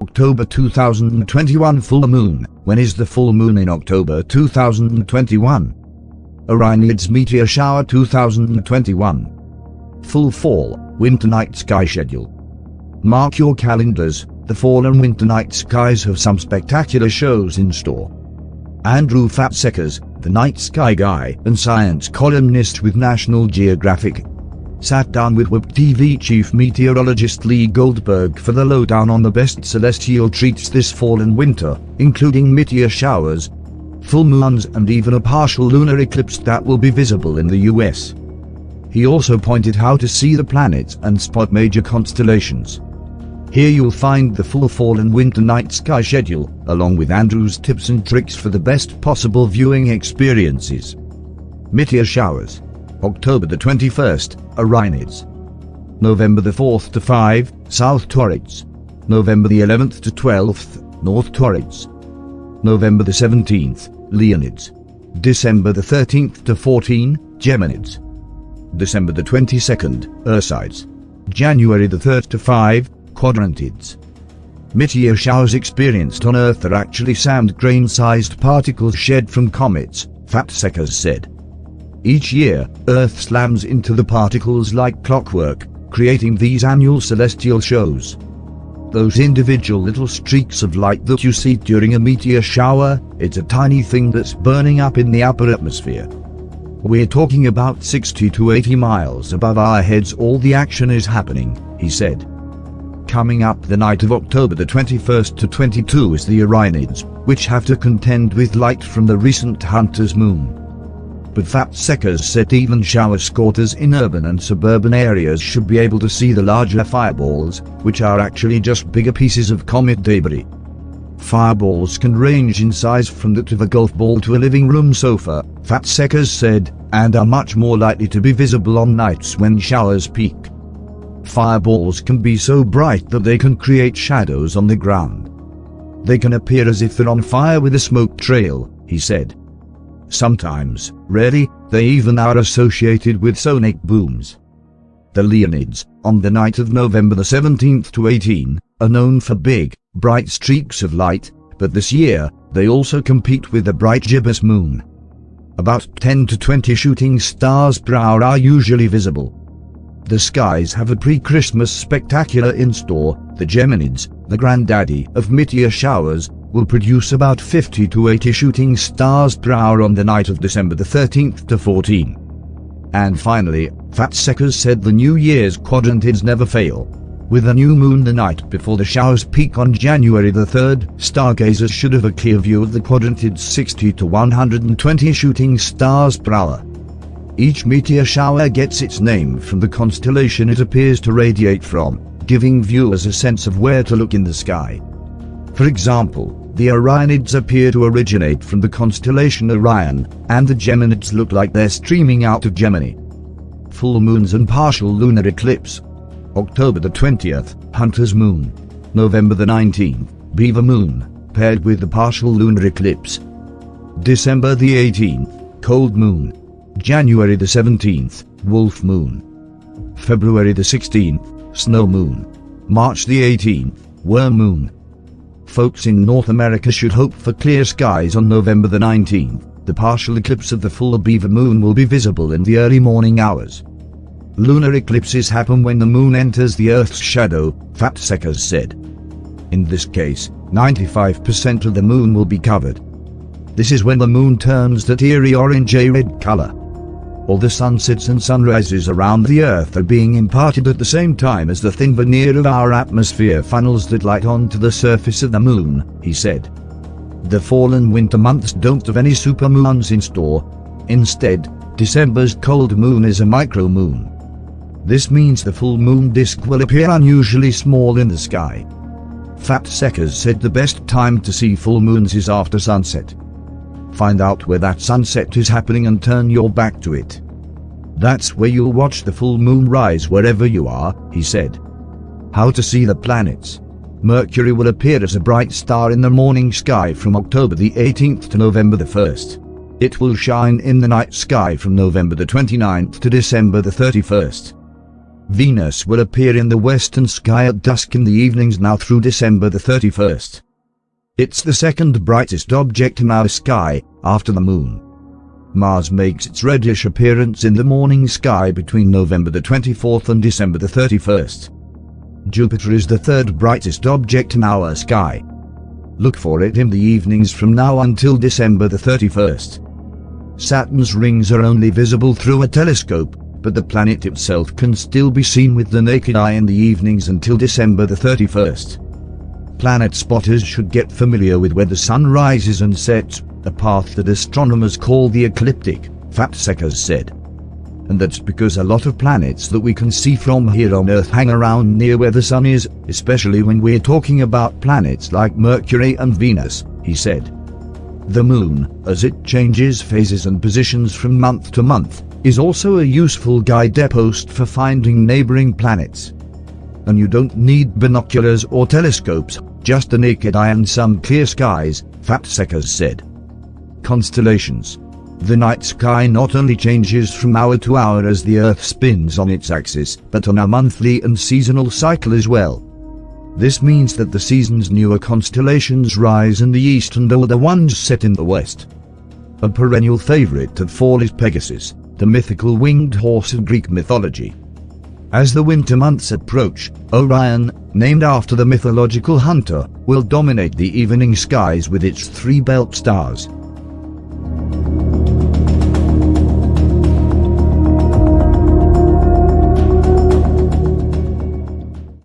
October 2021 full moon. When is the full moon in October 2021? Orionids Meteor shower 2021. Full fall, winter night sky schedule. Mark your calendars, the fall and winter night skies have some spectacular shows in store. Andrew Fatsekers, the night sky guy and science columnist with National Geographic, sat down with WIP TV chief meteorologist Lee Goldberg for the lowdown on the best celestial treats this fall and winter, including meteor showers, full moons and even a partial lunar eclipse that will be visible in the US. He also pointed how to see the planets and spot major constellations. Here you'll find the full fall and winter night sky schedule, along with Andrew's tips and tricks for the best possible viewing experiences. Meteor showers. October the 21st, Orionids. November the 4th to 5, South Taurids. November the 11th to 12th, North Taurids. November the 17th, Leonids. December the 13th to 14, Geminids. December the 22nd, Ursides. January the 3rd to 5, Quadrantids. Meteor showers experienced on Earth are actually sand grain-sized particles shed from comets, Fatsekers said. Each year, Earth slams into the particles like clockwork, creating these annual celestial shows. Those individual little streaks of light that you see during a meteor shower, it's a tiny thing that's burning up in the upper atmosphere. We're talking about 60 to 80 miles above our heads all the action is happening, he said. Coming up the night of October the 21st to 22 is the Orionids, which have to contend with light from the recent Hunter's moon. But Fatsekers said even shower scorers in urban and suburban areas should be able to see the larger fireballs, which are actually just bigger pieces of comet debris. Fireballs can range in size from that of a golf ball to a living room sofa, Fatsekers said, and are much more likely to be visible on nights when showers peak. Fireballs can be so bright that they can create shadows on the ground. They can appear as if they're on fire with a smoke trail, he said. Sometimes, rarely, they even are associated with sonic booms. The Leonids, on the night of November the 17th to 18, are known for big, bright streaks of light, but this year, they also compete with the bright gibbous moon. About 10 to 20 shooting stars per hour are usually visible. The skies have a pre-Christmas spectacular in store. The Geminids, the granddaddy of meteor showers, will produce about 50 to 80 shooting stars per hour on the night of December the 13th to 14. And finally, Fatsekers said the New Year's quadrantids never fail. With a new moon the night before the showers peak on January the 3rd, stargazers should have a clear view of the quadrantids 60 to 120 shooting stars per hour. Each meteor shower gets its name from the constellation it appears to radiate from, giving viewers a sense of where to look in the sky. For example, the Orionids appear to originate from the constellation Orion, and the Geminids look like they're streaming out of Gemini. Full moons and partial lunar eclipse. October the 20th, Hunter's moon. November the 19th, Beaver moon, paired with the partial lunar eclipse. December the 18th, cold moon. January the 17th, wolf moon. February the 16th, snow moon. March the 18th, worm moon. Folks in North America should hope for clear skies on November the 19th. The partial eclipse of the full beaver moon will be visible in the early morning hours. Lunar eclipses happen when the moon enters the Earth's shadow, Fatsekers said. In this case, 95% of the moon will be covered. This is when the moon turns that eerie orange-red color. All the sunsets and sunrises around the Earth are being imparted at the same time as the thin veneer of our atmosphere funnels that light onto the surface of the moon, he said. The fall and winter months don't have any supermoons in store. Instead, December's cold moon is a micromoon. This means the full moon disk will appear unusually small in the sky. Fatsekers said the best time to see full moons is after sunset. Find out where that sunset is happening and turn your back to it. That's where you'll watch the full moon rise wherever you are, he said. How to see the planets. Mercury will appear as a bright star in the morning sky from October the 18th to November the 1st. It will shine in the night sky from November the 29th to December the 31st. Venus will appear in the western sky at dusk in the evenings now through December the 31st. It's the second brightest object in our sky, after the Moon. Mars makes its reddish appearance in the morning sky between November the 24th and December the 31st. Jupiter is the third brightest object in our sky. Look for it in the evenings from now until December the 31st. Saturn's rings are only visible through a telescope, but the planet itself can still be seen with the naked eye in the evenings until December the 31st. Planet spotters should get familiar with where the sun rises and sets, a path that astronomers call the ecliptic, Fatsekers said. And that's because a lot of planets that we can see from here on Earth hang around near where the sun is, especially when we're talking about planets like Mercury and Venus, he said. The Moon, as it changes phases and positions from month to month, is also a useful guidepost for finding neighboring planets. And you don't need binoculars or telescopes, just a naked eye and some clear skies, Fatsekers said. Constellations. The night sky not only changes from hour to hour as the Earth spins on its axis, but on a monthly and seasonal cycle as well. This means that the season's newer constellations rise in the east and older ones set in the west. A perennial favorite of fall is Pegasus, the mythical winged horse of Greek mythology. As the winter months approach, Orion, named after the mythological hunter, will dominate the evening skies with its 3 belt stars.